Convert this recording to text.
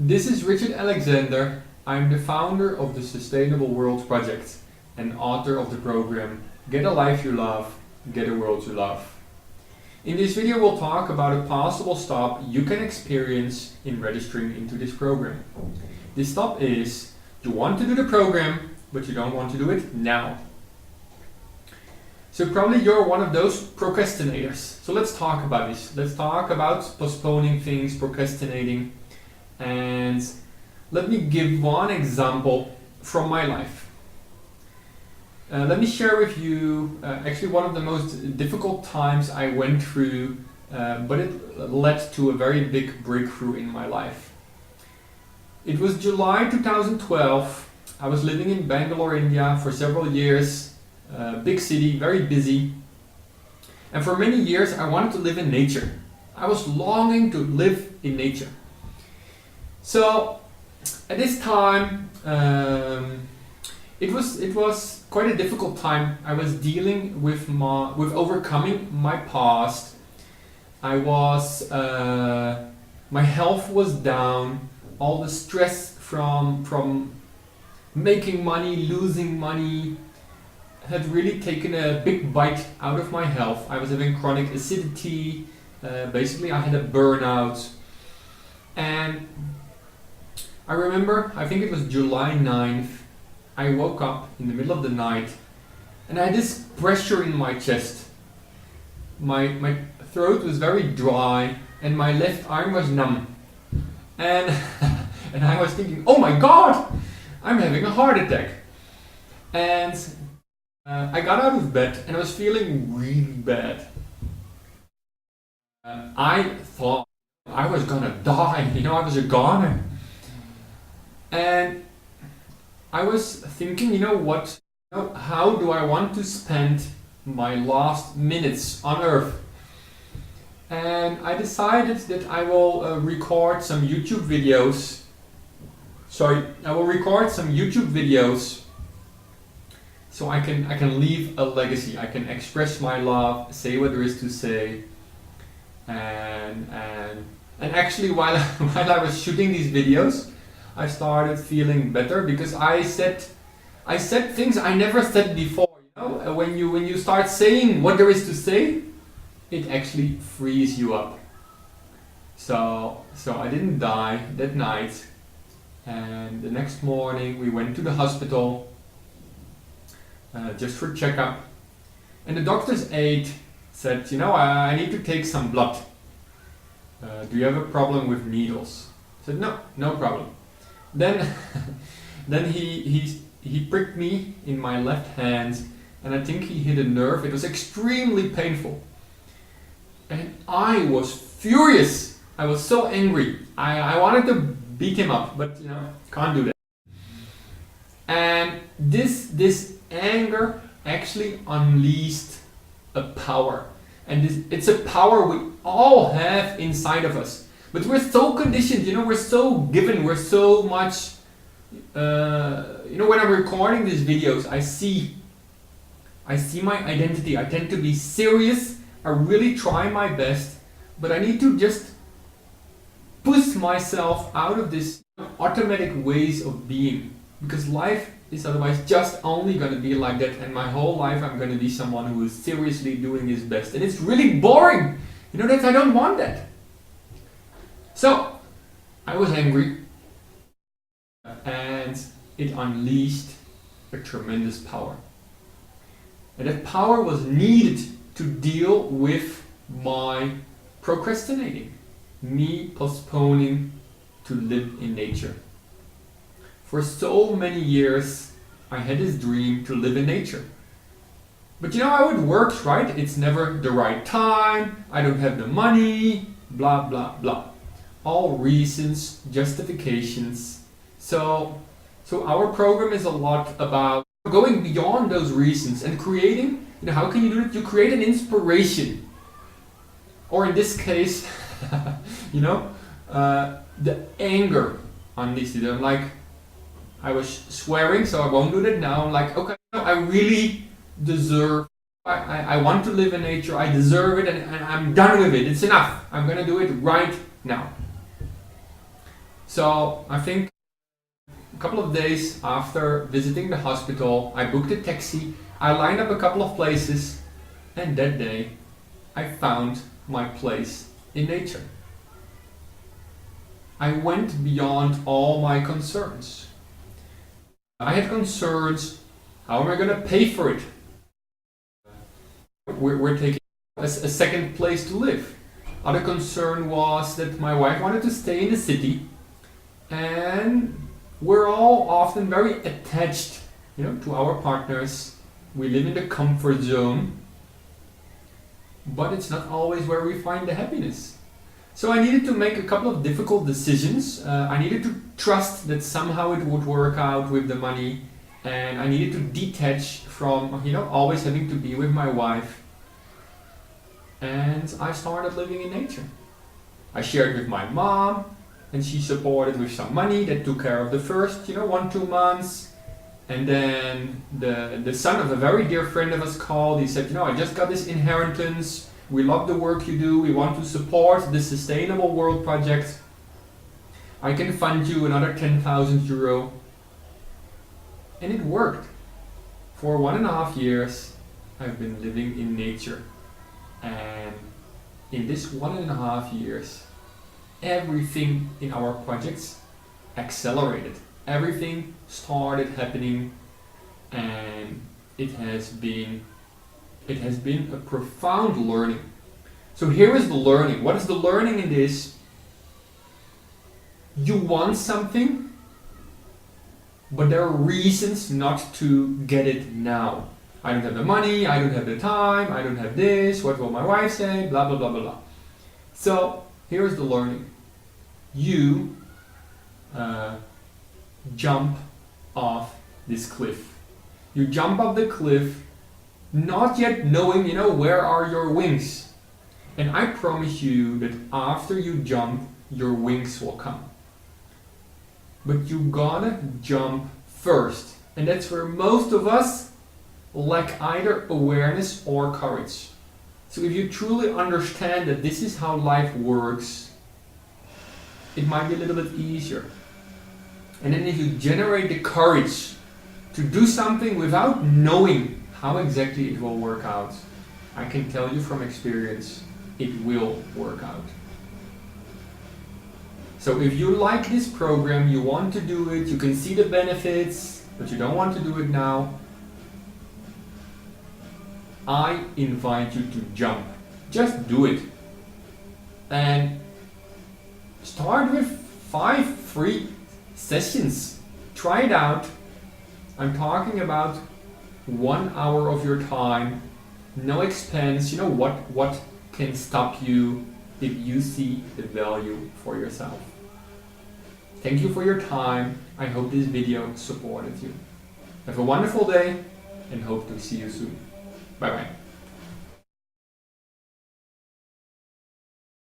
This is Richard Alexander. I'm the founder of the Sustainable World Project and author of the program Get a Life You Love, Get a World You Love. In this video we'll talk about a possible stop you can experience in registering into this program. This stop is you want to do the program, but you don't want to do it now. So probably you're one of those procrastinators. So let's talk about this. Let's talk about postponing things, procrastinating. And let me give one example from my life. Let me share with you actually one of the most difficult times I went through, but it led to a very big breakthrough in my life. It was July 2012. I was living in Bangalore, India for several years, big city, very busy. And for many years I wanted to live in nature. I was longing to live in nature. So at this time, it was quite a difficult time. I was dealing with overcoming my past. My health was down. All the stress from making money, losing money, had really taken a big bite out of my health. I was having chronic acidity. Basically, I had a burnout, and I remember, I think it was July 9th, I woke up in the middle of the night and I had this pressure in my chest. My throat was very dry and my left arm was numb. And, and I was thinking, oh my God, I'm having a heart attack. And I got out of bed and I was feeling really bad. I thought I was gonna die, I was a goner. And I was thinking, how do I want to spend my last minutes on Earth? And I decided that I will record some YouTube videos. I will record some YouTube videos so I can leave a legacy. I can express my love, say what there is to say. And actually while I was shooting these videos, I started feeling better because I said things I never said before. When you start saying what there is to say, it actually frees you up. So I didn't die that night, and the next morning we went to the hospital just for checkup, and the doctor's aide said, I need to take some blood. Do you have a problem with needles? I said, no problem. Then he pricked me in my left hand, and I think he hit a nerve. It was extremely painful, and I was furious. I was so angry. I wanted to beat him up, but can't do that. And this anger actually unleashed a power, and it's a power we all have inside of us. But we're so conditioned, we're so given, we're so much, when I'm recording these videos, I see my identity. I tend to be serious. I really try my best, but I need to just push myself out of this automatic ways of being, because life is otherwise just only going to be like that, and my whole life I'm going to be someone who is seriously doing his best, and it's really boring. I don't want that. So I was angry, and it unleashed a tremendous power. And that power was needed to deal with my procrastinating, me postponing to live in nature. For so many years, I had this dream to live in nature. But how it works, right? It's never the right time, I don't have the money, blah, blah, blah. All reasons, justifications. So our program is a lot about going beyond those reasons and creating, how can you do it? You create an inspiration. Or in this case, the anger unleashed it. I'm like, I was swearing, so I won't do that now. I'm like, okay, I really deserve, I want to live in nature, I deserve it, and I'm done with it. It's enough. I'm gonna do it right now. So I think a couple of days after visiting the hospital, I booked a taxi, I lined up a couple of places, and that day I found my place in nature. I went beyond all my concerns. I had concerns, how am I going to pay for it? We're taking a second place to live. Other concern was that my wife wanted to stay in the city, and we're all often very attached, to our partners. We live in the comfort zone, but it's not always where we find the happiness. So I needed to make a couple of difficult decisions. I needed to trust that somehow it would work out with the money, and I needed to detach from, always having to be with my wife. And I started living in nature. I shared with my mom, and she supported with some money that took care of the first, 1-2 months. And then the son of a very dear friend of us called. He said, I just got this inheritance. We love the work you do. We want to support the Sustainable World Project. I can fund you another 10,000 euro. And it worked. For 1.5 years, I've been living in nature. And in this 1.5 years, everything in our projects accelerated. Everything started happening, and it has been a profound learning. So here is the learning. What is the learning in this? You want something, but there are reasons not to get it now. I don't have the money, I don't have the time, I don't have this, what will my wife say, blah, blah, blah, blah, blah. So here's the learning. You jump off this cliff. You jump off the cliff, not yet knowing, where are your wings. And I promise you that after you jump, your wings will come. But you gotta jump first. And that's where most of us lack either awareness or courage. So if you truly understand that this is how life works, it might be a little bit easier. And then if you generate the courage to do something without knowing how exactly it will work out, I can tell you from experience, it will work out. So if you like this program, you want to do it, you can see the benefits, but you don't want to do it now, I invite you to jump. Just do it. And start with 5 free sessions. Try it out. I'm talking about 1 hour of your time, no expense. What can stop you if you see the value for yourself. Thank you for your time. I hope this video supported you. Have a wonderful day and hope to see you soon. Bye bye.